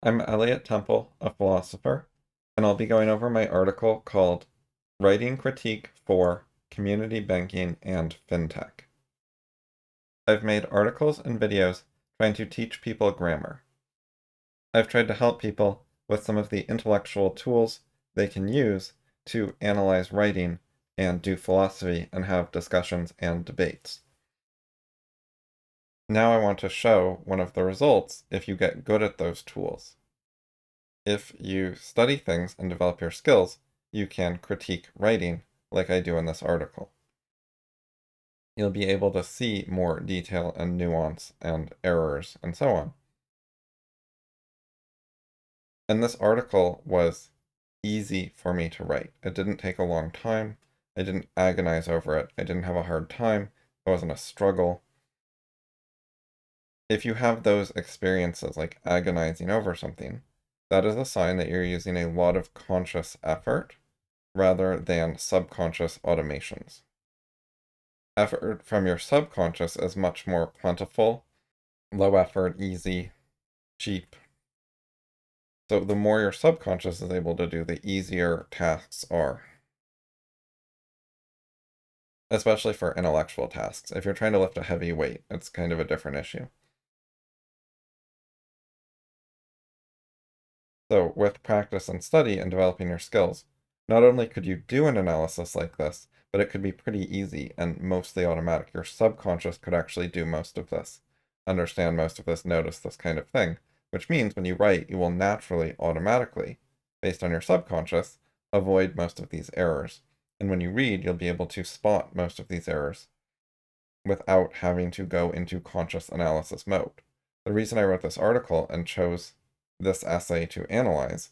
I'm Elliot Temple, a philosopher, and I'll be going over my article called Writing Critique for Community Banking and Fintech. I've made articles and videos trying to teach people grammar. I've tried to help people with some of the intellectual tools they can use to analyze writing and do philosophy and have discussions and debates. Now I want to show one of the results if you get good at those tools. If you study things and develop your skills, you can critique writing like I do in this article. You'll be able to see more detail and nuance and errors and so on. And this article was easy for me to write. It didn't take a long time. I didn't agonize over it. I didn't have a hard time. It wasn't a struggle. If you have those experiences like agonizing over something, that is a sign that you're using a lot of conscious effort rather than subconscious automations. Effort from your subconscious is much more plentiful, low effort, easy, cheap. So the more your subconscious is able to do, the easier tasks are. Especially for intellectual tasks. If you're trying to lift a heavy weight, it's kind of a different issue. So with practice and study and developing your skills, not only could you do an analysis like this, but it could be pretty easy and mostly automatic. Your subconscious could actually do most of this, understand most of this, notice this kind of thing, which means when you write, you will naturally, automatically, based on your subconscious, avoid most of these errors. And when you read, you'll be able to spot most of these errors without having to go into conscious analysis mode. The reason I wrote this article and chose this essay to analyze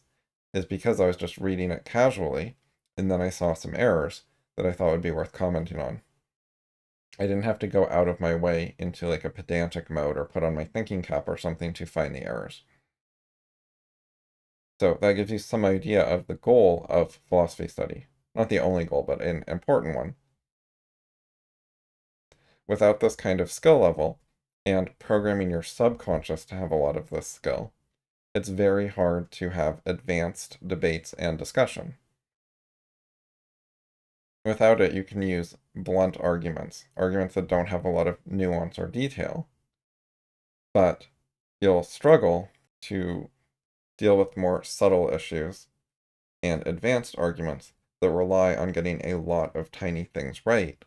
is because I was just reading it casually, and then I saw some errors that I thought would be worth commenting on. I didn't have to go out of my way into like a pedantic mode or put on my thinking cap or something to find the errors. So that gives you some idea of the goal of philosophy study. Not the only goal, but an important one. Without this kind of skill level, and programming your subconscious to have a lot of this skill, it's very hard to have advanced debates and discussion. Without it, you can use blunt arguments that don't have a lot of nuance or detail, but you'll struggle to deal with more subtle issues and advanced arguments that rely on getting a lot of tiny things right.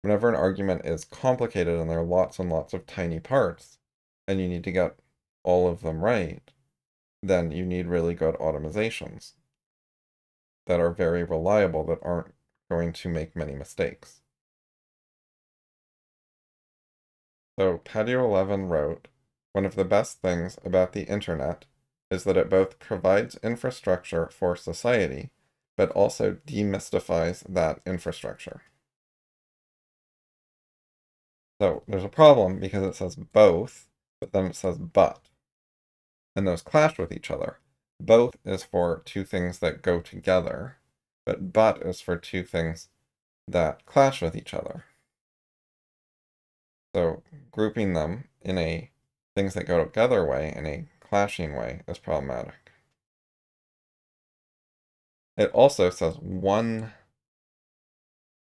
Whenever an argument is complicated and there are lots and lots of tiny parts, and you need to get all of them right, then you need really good automizations that are very reliable, that aren't going to make many mistakes. So Patio 11 wrote, "One of the best things about the internet is that it both provides infrastructure for society, but also demystifies that infrastructure." So there's a problem because it says both, but then it says but. And those clash with each other. Both is for two things that go together, but is for two things that clash with each other. So grouping them in a things that go together way, in a clashing way, is problematic. It also says one.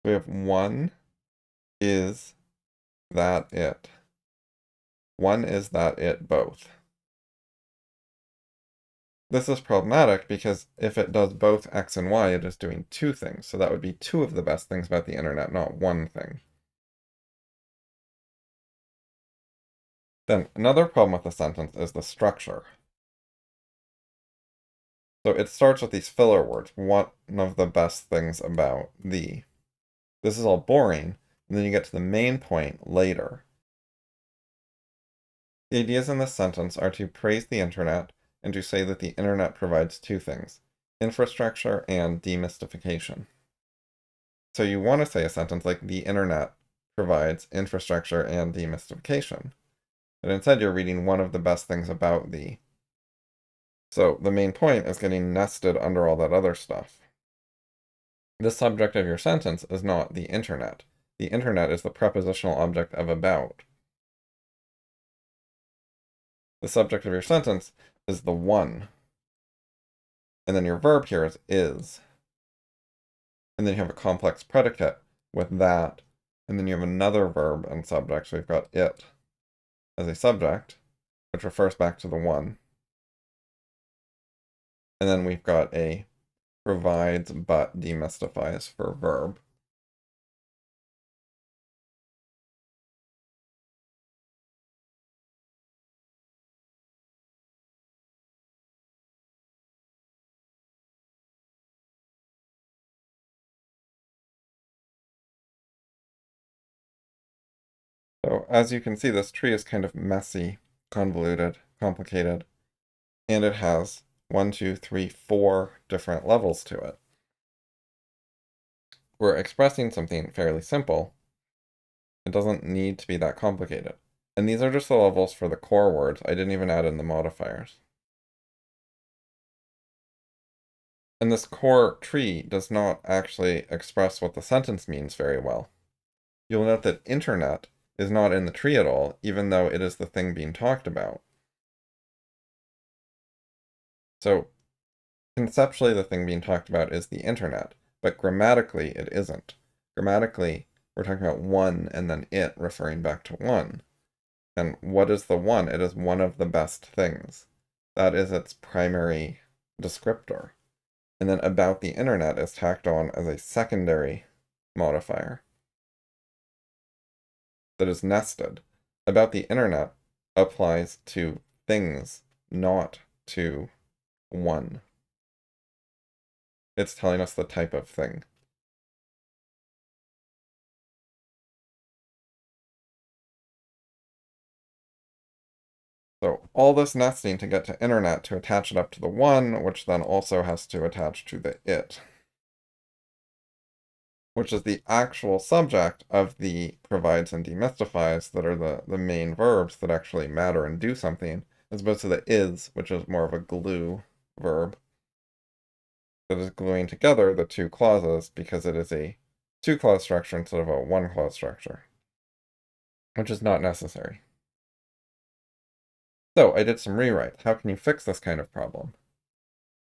We have one is that it. One is that it both. This is problematic because if it does both X and Y, it is doing two things. So that would be two of the best things about the internet, not one thing. Then another problem with the sentence is the structure. So it starts with these filler words. One of the best things about the. This is all boring, and then you get to the main point later. The ideas in this sentence are to praise the internet and to say that the internet provides two things: infrastructure and demystification. So you want to say a sentence like the internet provides infrastructure and demystification. But instead you're reading one of the best things about the. So the main point is getting nested under all that other stuff. The subject of your sentence is not the internet. The internet is the prepositional object of about. The subject of your sentence is the one. And then your verb here is. And then you have a complex predicate with that. And then you have another verb and subject. So we've got it as a subject, which refers back to the one. And then we've got a provides but demystifies for verb. So as you can see, this tree is kind of messy, convoluted, complicated, and it has 1, 2, 3, 4 different levels to it. We're expressing something fairly simple. It doesn't need to be that complicated. And these are just the levels for the core words. I didn't even add in the modifiers. And this core tree does not actually express what the sentence means very well. You'll note that internet is not in the tree at all, even though it is the thing being talked about. So conceptually, the thing being talked about is the internet, but grammatically, it isn't. Grammatically, we're talking about one and then it referring back to one. And what is the one? It is one of the best things. That is its primary descriptor. And then about the internet is tacked on as a secondary modifier that is nested. About the internet applies to things, not to one. It's telling us the type of thing. So all this nesting to get to internet to attach it up to the one, which then also has to attach to the it, which is the actual subject of the provides and demystifies that are the main verbs that actually matter and do something, as opposed to the is, which is more of a glue verb that is gluing together the two clauses because it is a two-clause structure instead of a one-clause structure, which is not necessary. So I did some rewrites. How can you fix this kind of problem?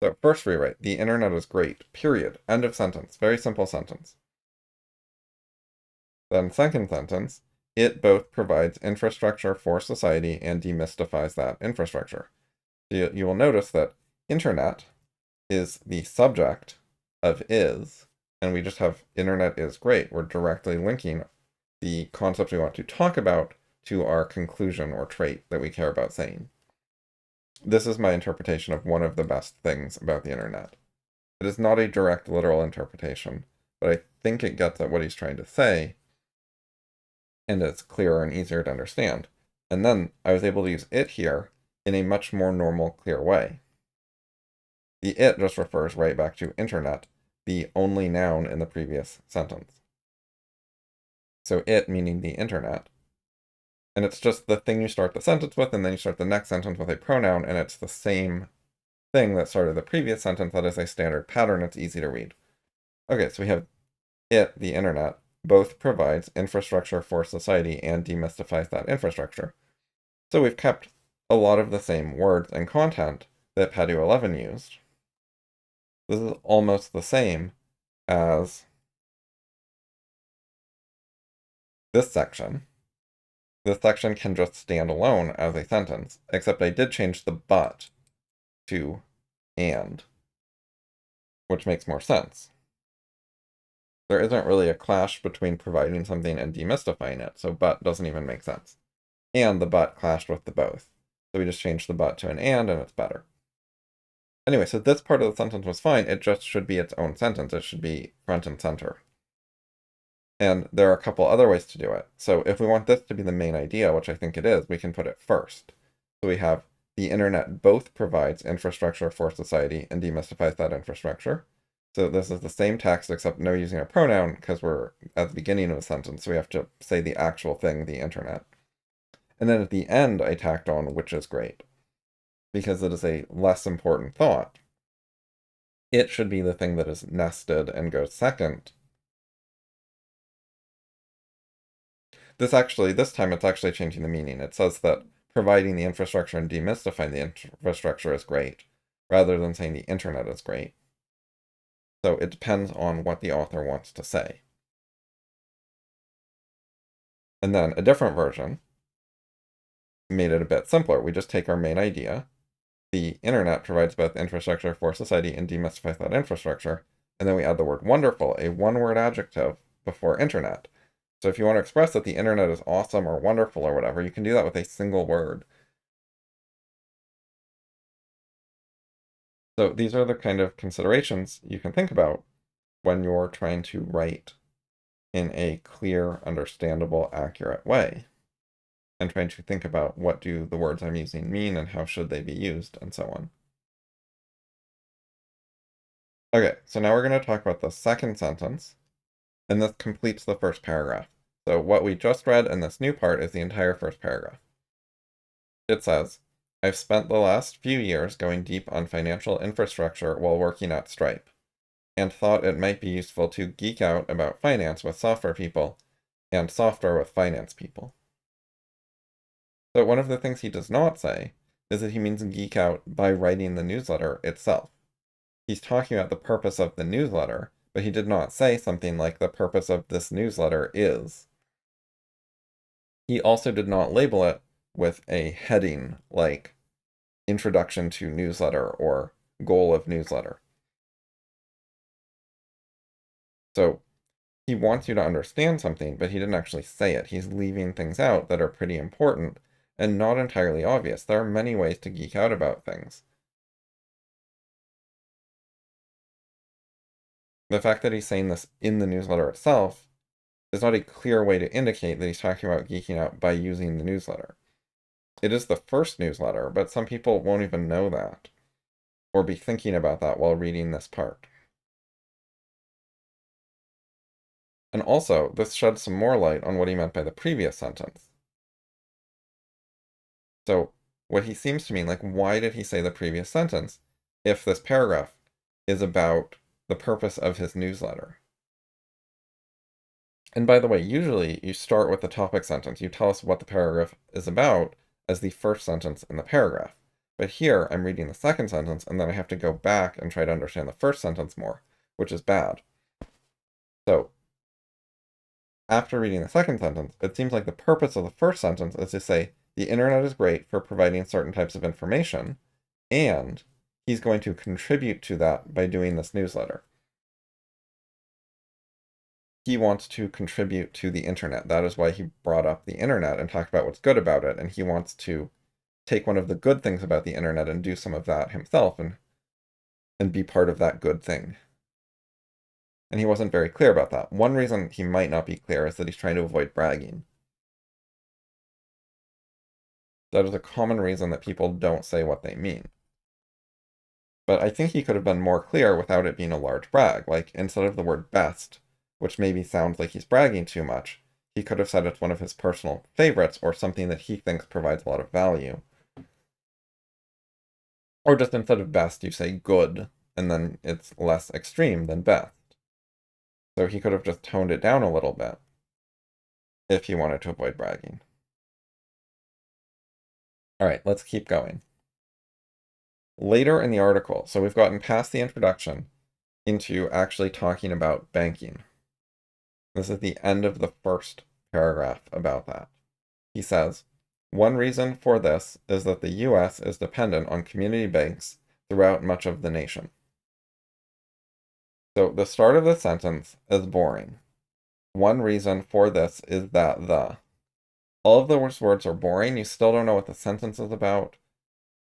So first rewrite, the internet is great, period, end of sentence, very simple sentence. Then second sentence, it both provides infrastructure for society and demystifies that infrastructure. You will notice that internet is the subject of is, and we just have internet is great. We're directly linking the concept we want to talk about to our conclusion or trait that we care about saying. This is my interpretation of one of the best things about the internet. It is not a direct literal interpretation, but I think it gets at what he's trying to say, and it's clearer and easier to understand. And then I was able to use it here in a much more normal, clear way. The it just refers right back to internet, the only noun in the previous sentence. So it meaning the internet. And it's just the thing you start the sentence with, and then you start the next sentence with a pronoun, and it's the same thing that started the previous sentence. That is a standard pattern. It's easy to read. Okay, so we have it, the internet, both provides infrastructure for society and demystifies that infrastructure. So we've kept a lot of the same words and content that Padu 11 used. This is almost the same as this section. This section can just stand alone as a sentence, except I did change the but to and, which makes more sense. There isn't really a clash between providing something and demystifying it, so but doesn't even make sense. And the but clashed with the both. So we just changed the but to an and it's better. Anyway, so this part of the sentence was fine. It just should be its own sentence. It should be front and center. And there are a couple other ways to do it. So if we want this to be the main idea, which I think it is, we can put it first. So we have the internet both provides infrastructure for society and demystifies that infrastructure. So this is the same text except no using a pronoun because we're at the beginning of a sentence. So we have to say the actual thing, the internet. And then at the end, I tacked on which is great because it is a less important thought. It should be the thing that is nested and goes second. This time it's actually changing the meaning. It says that providing the infrastructure and demystifying the infrastructure is great, rather than saying the internet is great. So it depends on what the author wants to say. And then a different version made it a bit simpler. We just take our main idea. The internet provides both infrastructure for society and demystifies that infrastructure. And then we add the word wonderful, a one-word adjective, before internet. So if you want to express that the internet is awesome or wonderful or whatever, you can do that with a single word. So these are the kind of considerations you can think about when you're trying to write in a clear, understandable, accurate way, and trying to think about what do the words I'm using mean and how should they be used, and so on. Okay, so now we're going to talk about the second sentence, and this completes the first paragraph. So what we just read in this new part is the entire first paragraph. It says, I've spent the last few years going deep on financial infrastructure while working at Stripe, and thought it might be useful to geek out about finance with software people and software with finance people. So one of the things he does not say is that he means geek out by writing the newsletter itself. He's talking about the purpose of the newsletter, but he did not say something like the purpose of this newsletter is. He also did not label it with a heading like Introduction to Newsletter or Goal of Newsletter. So he wants you to understand something, but he didn't actually say it. He's leaving things out that are pretty important and not entirely obvious. There are many ways to geek out about things. The fact that he's saying this in the newsletter itself is not a clear way to indicate that he's talking about geeking out by using the newsletter. It is the first newsletter, but some people won't even know that, or be thinking about that while reading this part. And also, this sheds some more light on what he meant by the previous sentence. So, what he seems to mean, like, why did he say the previous sentence if this paragraph is about the purpose of his newsletter? And by the way, usually you start with the topic sentence. You tell us what the paragraph is about as the first sentence in the paragraph. But here, I'm reading the second sentence, and then I have to go back and try to understand the first sentence more, which is bad. So, after reading the second sentence, it seems like the purpose of the first sentence is to say, the internet is great for providing certain types of information, and he's going to contribute to that by doing this newsletter. He wants to contribute to the internet. That is why he brought up the internet and talked about what's good about it, and he wants to take one of the good things about the internet and do some of that himself and be part of that good thing. And he wasn't very clear about that. One reason he might not be clear is that he's trying to avoid bragging. That is a common reason that people don't say what they mean. But I think he could have been more clear without it being a large brag. Like, instead of the word best, which maybe sounds like he's bragging too much, he could have said it's one of his personal favorites or something that he thinks provides a lot of value. Or just instead of best, you say good, and then it's less extreme than best. So he could have just toned it down a little bit if he wanted to avoid bragging. All right, let's keep going. Later in the article, so we've gotten past the introduction into actually talking about banking. This is the end of the first paragraph about that. He says, one reason for this is that the U.S. is dependent on community banks throughout much of the nation. So the start of the sentence is boring. One reason for this is that the. All of those words are boring. You still don't know what the sentence is about.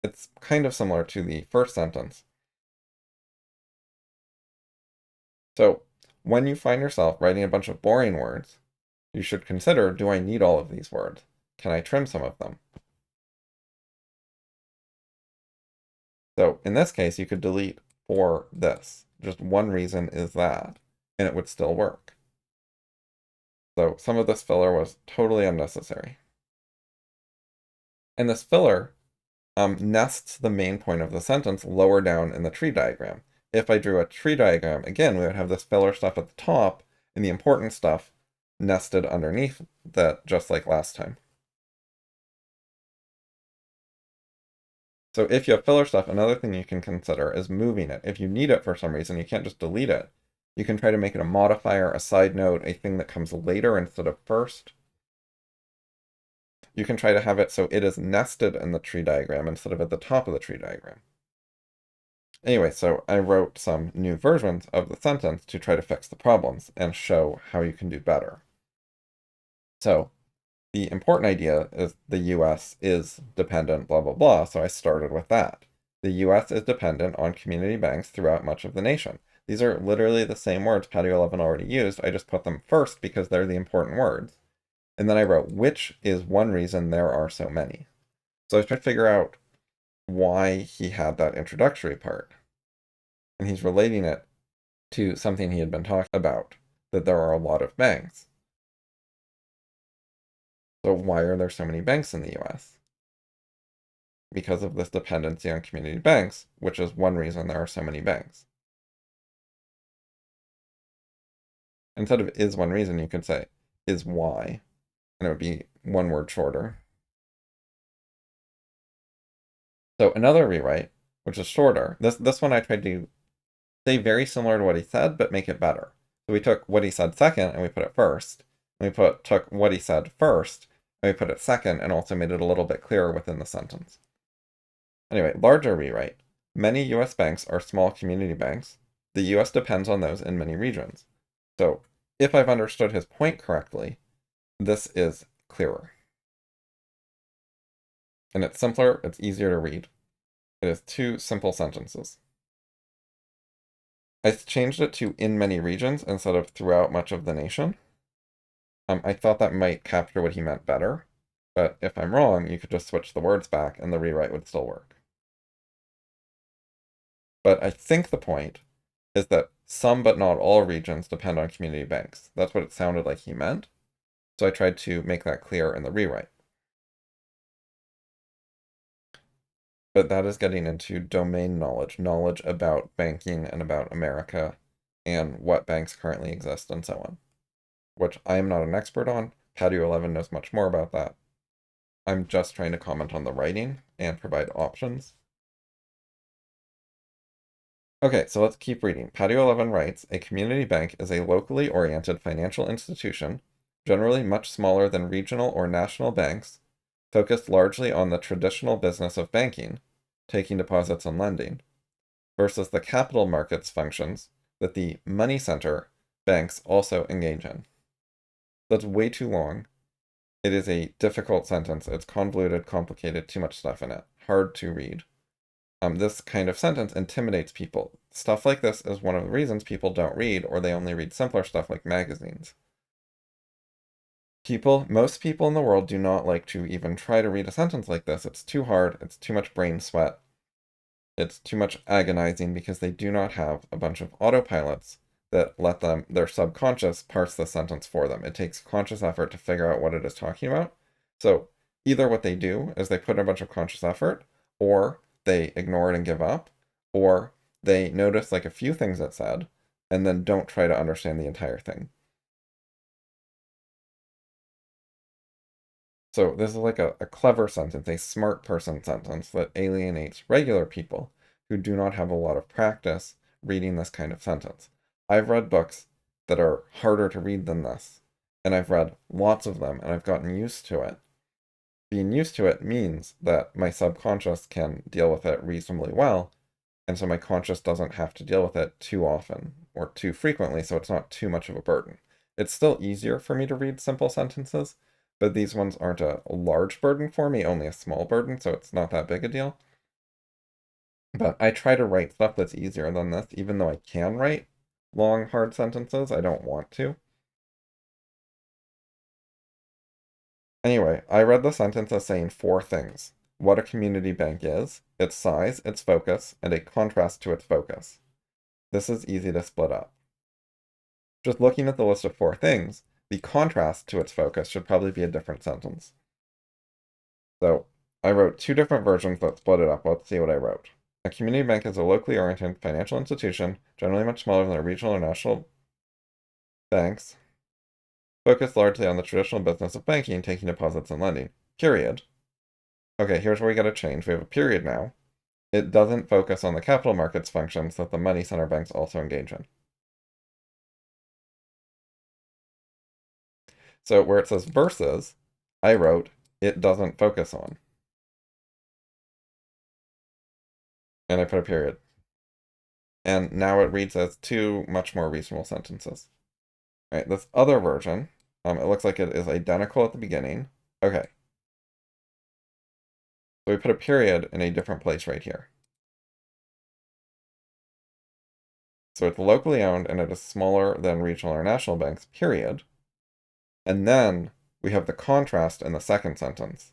It's kind of similar to the first sentence. So when you find yourself writing a bunch of boring words, you should consider, do I need all of these words? Can I trim some of them? So in this case, you could delete for this. Just one reason is that, and it would still work. So some of this filler was totally unnecessary. And this filler nests the main point of the sentence lower down in the tree diagram. If I drew a tree diagram, again, we would have this filler stuff at the top and the important stuff nested underneath that, just like last time. So if you have filler stuff, another thing you can consider is moving it. If you need it for some reason, you can't just delete it. You can try to make it a modifier, a side note, a thing that comes later instead of first. You can try to have it so it is nested in the tree diagram instead of at the top of the tree diagram. Anyway, so I wrote some new versions of the sentence to try to fix the problems and show how you can do better. So the important idea is the US is dependent, blah, blah, blah. So I started with that. The US is dependent on community banks throughout much of the nation. These are literally the same words Patio 11 already used. I just put them first because they're the important words. And then I wrote, which is one reason there are so many. So I was trying to figure out why he had that introductory part. And he's relating it to something he had been talking about, that there are a lot of banks. So why are there so many banks in the US? Because of this dependency on community banks, which is one reason there are so many banks. Instead of is one reason, you could say is why, and it would be one word shorter. So another rewrite, which is shorter, this one I tried to say very similar to what he said, but make it better. So we took what he said second and we put it first. And we took what he said first and we put it second and also made it a little bit clearer within the sentence. Anyway, larger rewrite. Many US banks are small community banks. The US depends on those in many regions. So if I've understood his point correctly, this is clearer. And it's simpler, it's easier to read. It is two simple sentences. I changed it to in many regions instead of throughout much of the nation. I thought that might capture what he meant better, but if I'm wrong, you could just switch the words back and the rewrite would still work. But I think the point is that some but not all regions depend on community banks. That's what it sounded like he meant. So I tried to make that clear in the rewrite. But that is getting into domain knowledge, knowledge about banking and about America and what banks currently exist and so on, which I am not an expert on. Patio 11 knows much more about that. I'm just trying to comment on the writing and provide options. Okay, so let's keep reading. Patio 11 writes, a community bank is a locally oriented financial institution, generally much smaller than regional or national banks, focused largely on the traditional business of banking, taking deposits and lending, versus the capital markets functions that the money center banks also engage in. That's way too long. It is a difficult sentence. It's convoluted, complicated, too much stuff in it. Hard to read. This kind of sentence intimidates people. Stuff like this is one of the reasons people don't read, or they only read simpler stuff like magazines. Most people in the world do not like to even try to read a sentence like this. It's too hard. It's too much brain sweat. It's too much agonizing because they do not have a bunch of autopilots that let their subconscious parse the sentence for them. It takes conscious effort to figure out what it is talking about. So either what they do is they put in a bunch of conscious effort, or they ignore it and give up, or they notice like a few things it said and then don't try to understand the entire thing. So this is like a clever sentence, a smart person sentence that alienates regular people who do not have a lot of practice reading this kind of sentence. I've read books that are harder to read than this, and I've read lots of them, and I've gotten used to it. Being used to it means that my subconscious can deal with it reasonably well, and so my conscious doesn't have to deal with it too often or too frequently, so it's not too much of a burden. It's still easier for me to read simple sentences, but these ones aren't a large burden for me, only a small burden, so it's not that big a deal. But I try to write stuff that's easier than this, even though I can write long, hard sentences, I don't want to. Anyway, I read the sentence as saying 4 things. What a community bank is, its size, its focus, and a contrast to its focus. This is easy to split up. Just looking at the list of 4 things, the contrast to its focus should probably be a different sentence. So I wrote 2 different versions that split it up. Let's see what I wrote. A community bank is a locally oriented financial institution, generally much smaller than a regional or national banks, focused largely on the traditional business of banking, taking deposits and lending. Period. Okay, here's where we got to change. We have a period now. it doesn't focus on the capital markets functions that the money center banks also engage in. So where it says versus, I wrote, it doesn't focus on. And I put a period. And now it reads as two much more reasonable sentences. All right, this other version, it looks like it is identical at the beginning. Okay. So we put a period in a different place right here. So it's locally owned and it is smaller than regional or national banks, period. And then we have the contrast in the second sentence.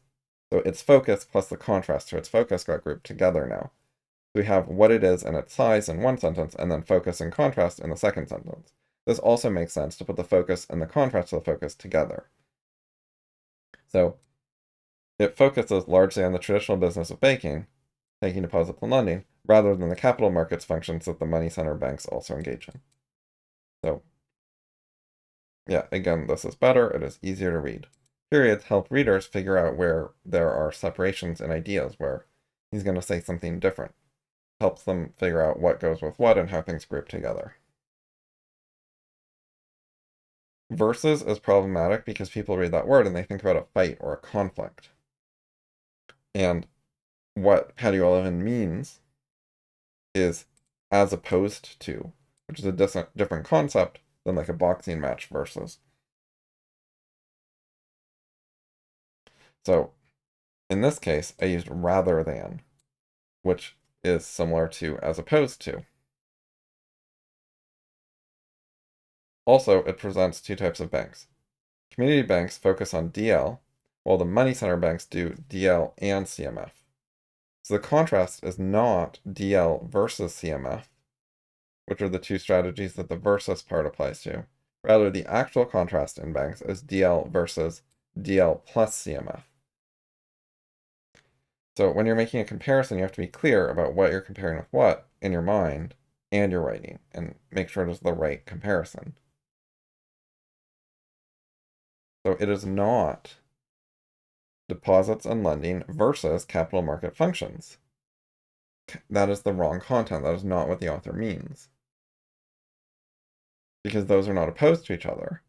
So its focus plus the contrast to its focus got grouped together now. We have what it is and its size in one sentence, and then focus and contrast in the second sentence. This also makes sense to put the focus and the contrast of the focus together. So it focuses largely on the traditional business of banking, taking deposits and lending, rather than the capital markets functions that the money center banks also engage in. So yeah, again, this is better. It is easier to read. Periods help readers figure out where there are separations in ideas, where he's going to say something different. Helps them figure out what goes with what and how things group together. Versus is problematic because people read that word and they think about a fight or a conflict. And what Pallibilism means is as opposed to, which is a different concept than like a boxing match versus. So in this case, I used rather than, which is similar to as opposed to. Also, it presents two types of banks. Community banks focus on DL, while the money center banks do DL and CMF. So the contrast is not DL versus CMF, which are the two strategies that the versus part applies to. Rather, the actual contrast in banks is DL versus DL plus CMF. So when you're making a comparison, you have to be clear about what you're comparing with what in your mind and your writing, and make sure it is the right comparison. So it is not deposits and lending versus capital market functions. That is the wrong content. That is not what the author means. Because those are not opposed to each other.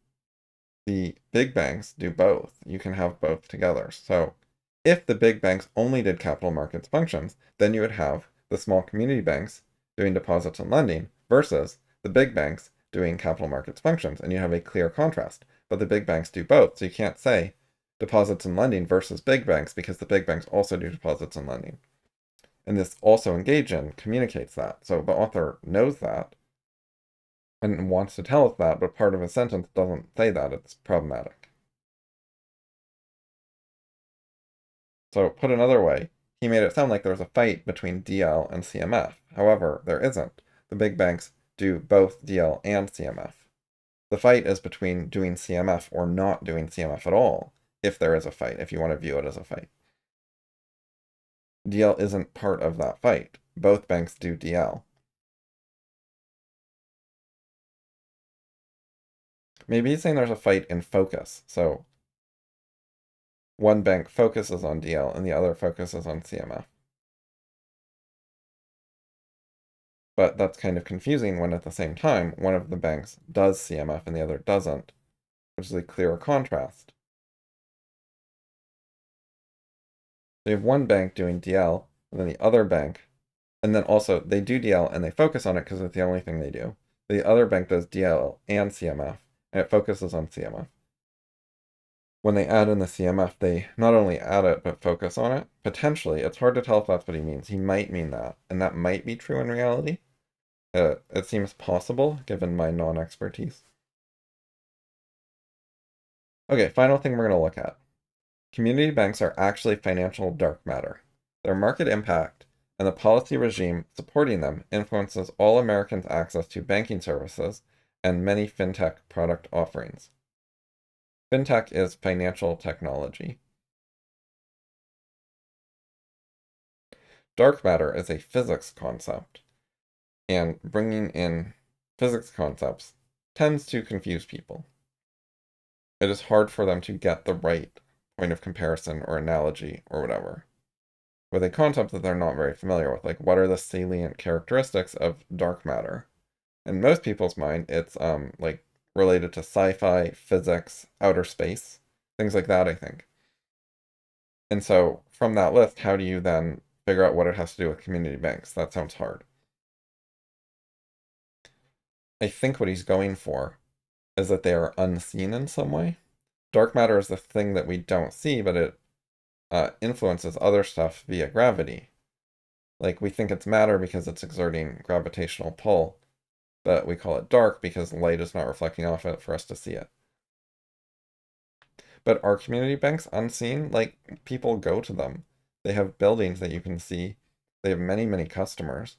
The big banks do both. You can have both together. So if the big banks only did capital markets functions, then you would have the small community banks doing deposits and lending versus the big banks doing capital markets functions, and you have a clear contrast. But the big banks do both, so you can't say deposits and lending versus big banks because the big banks also do deposits and lending. And this also engage in communicates that. So the author knows that and wants to tell us that, but part of a sentence doesn't say that. It's problematic. So put another way, he made it sound like there's a fight between DL and CMF. However, there isn't. The big banks do both DL and CMF. The fight is between doing CMF or not doing CMF at all, if there is a fight, if you want to view it as a fight. DL isn't part of that fight. Both banks do DL. Maybe he's saying there's a fight in focus. So one bank focuses on DL and the other focuses on CMF. But that's kind of confusing when at the same time, one of the banks does CMF and the other doesn't, which is a clearer contrast. So you have one bank doing DL, and then the other bank, and then also they do DL and they focus on it because it's the only thing they do. The other bank does DL and CMF, and it focuses on CMF. When they add in the CMF, they not only add it, but focus on it. Potentially, it's hard to tell if that's what he means. He might mean that, and that might be true in reality. It seems possible, given my non-expertise. Okay, final thing we're going to look at. Community banks are actually financial dark matter. Their market impact and the policy regime supporting them influences all Americans' access to banking services and many fintech product offerings. Fintech is financial technology. Dark matter is a physics concept, and bringing in physics concepts tends to confuse people. It is hard for them to get the right point of comparison or analogy or whatever. with a concept that they're not very familiar with. Like, what are the salient characteristics of dark matter? In most people's mind, it's like related to sci-fi, physics, outer space, things like that, I think. And so from that list, how do you then figure out what it has to do with community banks? That sounds hard. I think what he's going for is that they are unseen in some way. Dark matter is the thing that we don't see, but it influences other stuff via gravity. Like, we think it's matter because it's exerting gravitational pull, but we call it dark because light is not reflecting off it for us to see it. But are community banks unseen? Like, people go to them. They have buildings that you can see. They have many, many customers.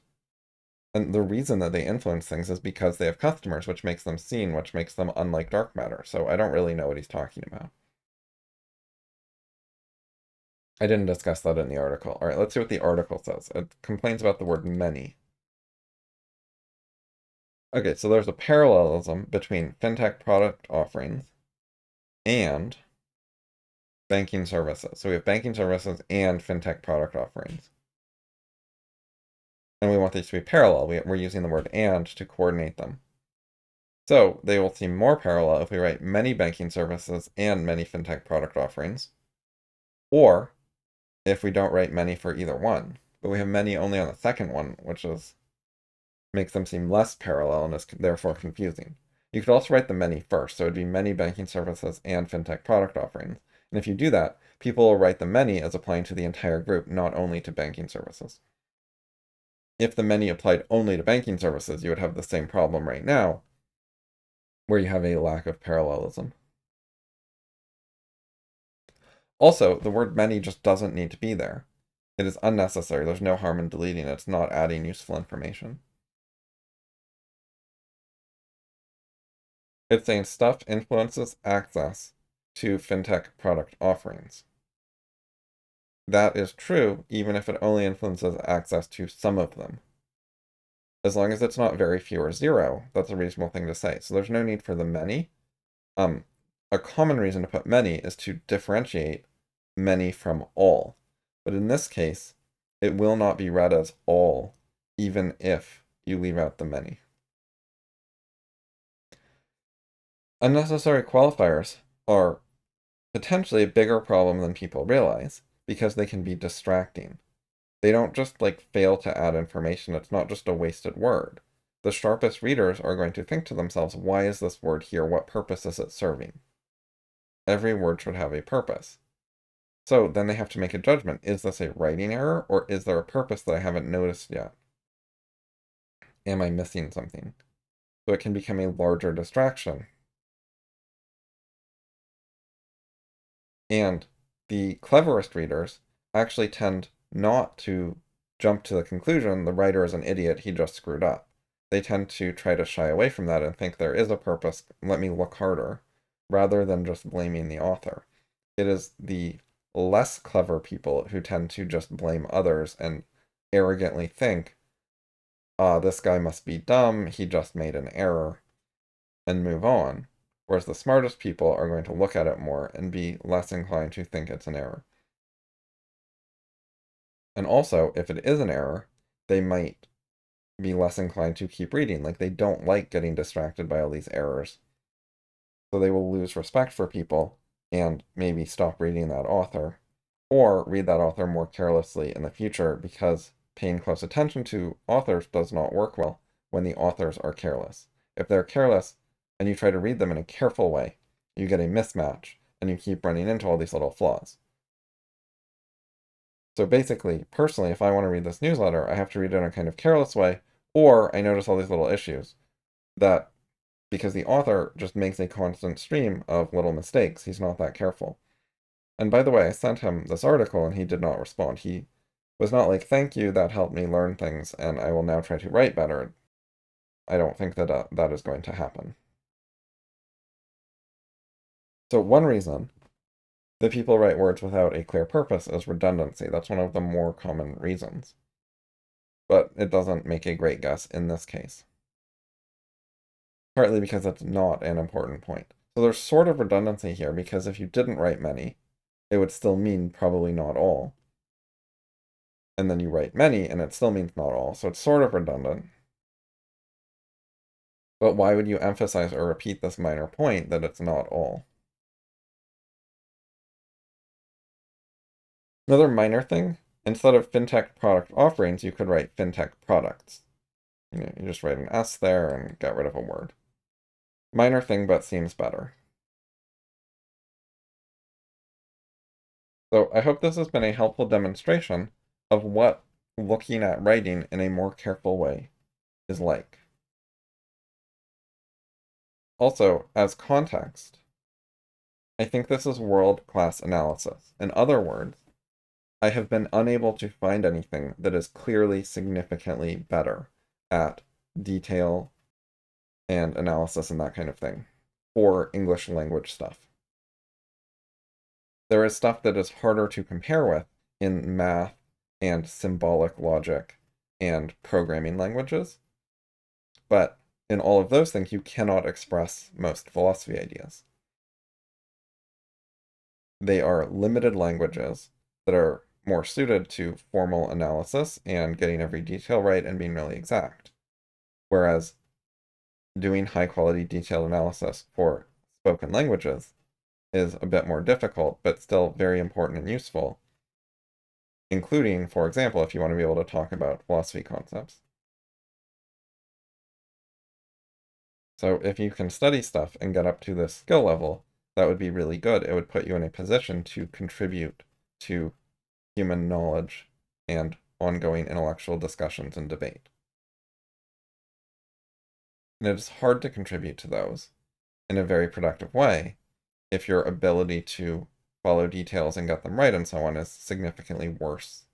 And the reason that they influence things is because they have customers, which makes them seen, which makes them unlike dark matter. So I don't really know what he's talking about. I didn't discuss that in the article. All right, let's see what the article says. It complains about the word many. Okay, so there's a parallelism between fintech product offerings and banking services. So we have banking services and fintech product offerings. And we want these to be parallel. We're using the word and to coordinate them. So they will seem more parallel if we write many banking services and many fintech product offerings, or if we don't write many for either one, but we have many only on the second one, which makes them seem less parallel and is therefore confusing. You could also write the many first, so it'd be many banking services and fintech product offerings. And if you do that, people will write the many as applying to the entire group, not only to banking services. If the many applied only to banking services, you would have the same problem right now, where you have a lack of parallelism. Also, the word many just doesn't need to be there. It is unnecessary. There's no harm in deleting it. It's not adding useful information. It's saying stuff influences access to fintech product offerings. That is true, even if it only influences access to some of them. As long as it's not very few or zero, that's a reasonable thing to say. So there's no need for the many. A common reason to put many is to differentiate many from all. But in this case, it will not be read as all, even if you leave out the many. Unnecessary qualifiers are potentially a bigger problem than people realize, because they can be distracting. They don't just fail to add information. It's not just a wasted word. The sharpest readers are going to think to themselves, why is this word here? What purpose is it serving? Every word should have a purpose. So then they have to make a judgment. Is this a writing error, or is there a purpose that I haven't noticed yet? Am I missing something? So it can become a larger distraction. And the cleverest readers actually tend not to jump to the conclusion, the writer is an idiot, he just screwed up. They tend to try to shy away from that and think there is a purpose, let me look harder, rather than just blaming the author. It is the less clever people who tend to just blame others and arrogantly think, this guy must be dumb, he just made an error, and move on. Whereas the smartest people are going to look at it more and be less inclined to think it's an error. And also, if it is an error, they might be less inclined to keep reading. Like, they don't like getting distracted by all these errors. So they will lose respect for people and maybe stop reading that author, or read that author more carelessly in the future, because paying close attention to authors does not work well when the authors are careless. If they're careless and you try to read them in a careful way, you get a mismatch and you keep running into all these little flaws. So basically, personally, if I want to read this newsletter, I have to read it in a kind of careless way, or I notice all these little issues that, because the author just makes a constant stream of little mistakes, he's not that careful. And by the way, I sent him this article and he did not respond. He was not like, thank you, that helped me learn things, and I will now try to write better. I don't think that that is going to happen. So one reason that people write words without a clear purpose is redundancy. That's one of the more common reasons. But it doesn't make a great guess in this case. Partly because it's not an important point. So there's sort of redundancy here, because if you didn't write many, it would still mean probably not all. and then you write many, and it still means not all, so it's sort of redundant. But why would you emphasize or repeat this minor point that it's not all? Another minor thing, instead of fintech product offerings, you could write fintech products. You just write an S there and get rid of a word. Minor thing, but seems better. So I hope this has been a helpful demonstration of what looking at writing in a more careful way is like. Also, as context, I think this is world-class analysis. In other words, I have been unable to find anything that is clearly significantly better at detail and analysis and that kind of thing for English language stuff. There is stuff that is harder to compare with in math and symbolic logic and programming languages, but in all of those things, you cannot express most philosophy ideas. They are limited languages that are more suited to formal analysis and getting every detail right and being really exact. Whereas doing high-quality detailed analysis for spoken languages is a bit more difficult, but still very important and useful, including, for example, if you want to be able to talk about philosophy concepts. So if you can study stuff and get up to this skill level, that would be really good. It would put you in a position to contribute to human knowledge and ongoing intellectual discussions and debate. And it is hard to contribute to those in a very productive way if your ability to follow details and get them right and so on is significantly worse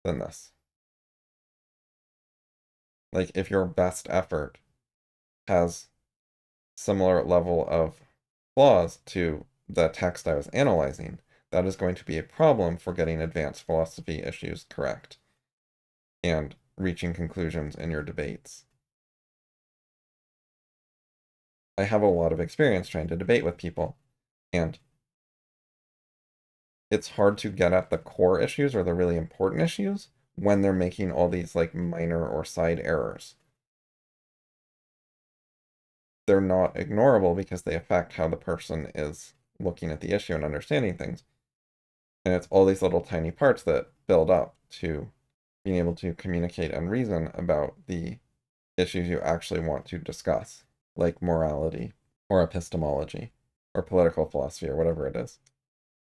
than this. Like, if your best effort has similar level of flaws to the text I was analyzing, that is going to be a problem for getting advanced philosophy issues correct and reaching conclusions in your debates. I have a lot of experience trying to debate with people, and it's hard to get at the core issues or the really important issues when they're making all these like minor or side errors. They're not ignorable because they affect how the person is looking at the issue and understanding things. And it's all these little tiny parts that build up to being able to communicate and reason about the issues you actually want to discuss, like morality or epistemology or political philosophy or whatever it is.